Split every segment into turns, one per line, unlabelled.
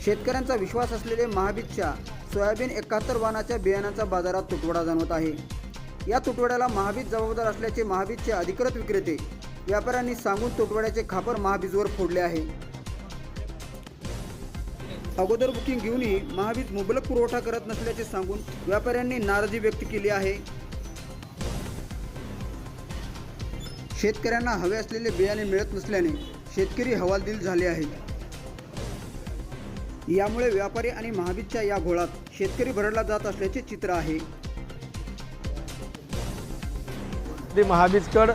शेतकऱ्यांचा विश्वास असलेले महाबीजच्या सोयाबीन 71 वाणाच्या बियाणांचा बाजारात तुटवडा जाणवत आहे। या तुटवड्याला महाबीज जबाबदार असल्याचे महाबीजचे अधिकृत विक्रेते व्यापाऱ्यांनी सांगून तुटवड्याचे खापर महाबीजवर फोडले आहे। अगोदर बुकिंग घेऊनही महाबीज मुबलक पुरवठा करत नसल्याचे सांगून व्यापाऱ्यांनी नाराजी व्यक्त केली आहे। शेतकऱ्यांना हवे असलेले बियाणे मिळत नसल्याने शेतकरी हवालदिल झाले आहेत। यामुळे व्यापारी आणि महाबीजच्या या घोळात शेतकरी भरडला जात असल्याचे चित्र आहे।
महाबीजकडे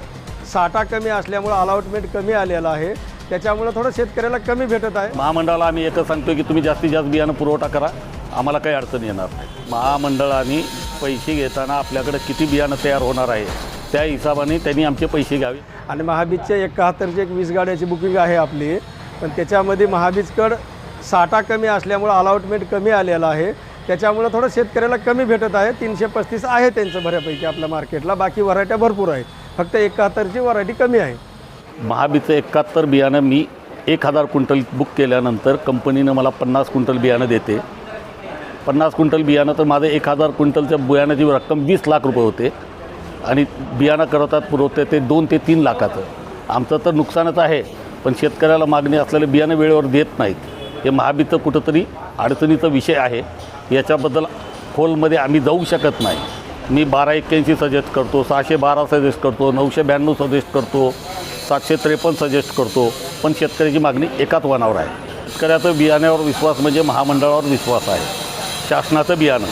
साठा कमी असल्यामुळे अलॉटमेंट कमी आलेला आहे, त्याच्यामुळे थोडं शेतकऱ्याला कमी भेटत आहे।
महामंडळाला आम्ही एकच सांगतो की तुम्ही जास्तीत जास्त बियाणं पुरवठा करा, आम्हाला काही अडचण येणार नाही। महामंडळाने पैसे घेताना आपल्याकडे किती बियाणं तयार होणार आहे त्या हिशोबाने त्यांनी आमचे पैसे घ्यावे।
आणि महाबीजचे 71ची एक 20 गाड्याची बुकिंग आहे आपली, पण त्याच्यामध्ये महाबीजकडे साठा कमी असल्यामुळे अलॉटमेंट कमी आलेला आहे, त्याच्यामुळे थोडं शेतकऱ्याला कमी भेटत आहे। 335 आहे त्यांचं बऱ्यापैकी आपल्या मार्केटला, बाकी व्हरायट्या भरपूर आहेत, फक्त 71ची व्हरायटी कमी आहे।
महाबीजचं 71 बियाणं मी 1000 क्विंटल बुक केल्यानंतर कंपनीनं मला 50 क्विंटल बियाणं देते। 50 क्विंटल बियाणं तर माझं 1000 क्विंटलच्या बियाणाची रक्कम 20 लाख रुपये होते आणि बियाणं करतात पुरवते ते 2 ते 3 लाखाचं। आमचं तर नुकसानच आहे, पण शेतकऱ्याला मागणी असलेले बियाणं वेळेवर देत नाहीत। हे महाबीजचं कुठंतरी अडचणीचा विषय आहे, याच्याबद्दल खोलमध्ये आम्ही जाऊ शकत नाही। मी 1281 सजेस्ट करतो, 612 सजेस्ट करतो, 992 सजेस्ट करतो, 753 सजेस्ट करतो, पण शेतकऱ्याची मागणी एकाच वाणावर आहे। शेतकऱ्याचं बियाण्यावर विश्वास म्हणजे महामंडळावर विश्वास आहे, शासनाचं बियाणं,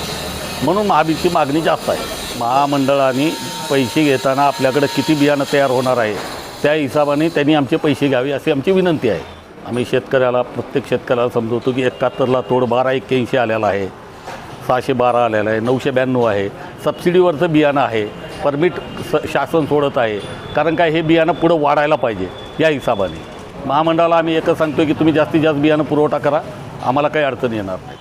म्हणून महाबीजची मागणी जास्त आहे। महामंडळाने पैसे घेताना आपल्याकडे किती बियाणं तयार होणार आहे त्या हिशोबाने त्यांनी आमचे पैसे घ्यावे अशी आमची विनंती आहे। आम्ही शेतकऱ्याला प्रत्येक शेतकऱ्याला समजवतो की 71ला तोड 1281 आलेला आहे, 612 आलेला आहे, 992 आहे, सबसिडीवरचं बियाणं आहे, परमिट शासन सोडत आहे, कारण काय हे बियाणं पुढं वाढायला पाहिजे या हिशोबाने। महामंडळाला आम्ही एकच सांगतो की तुम्ही जास्तीत जास्त बियाणं पुरवठा करा, आम्हाला काही अडचण येणार नाही।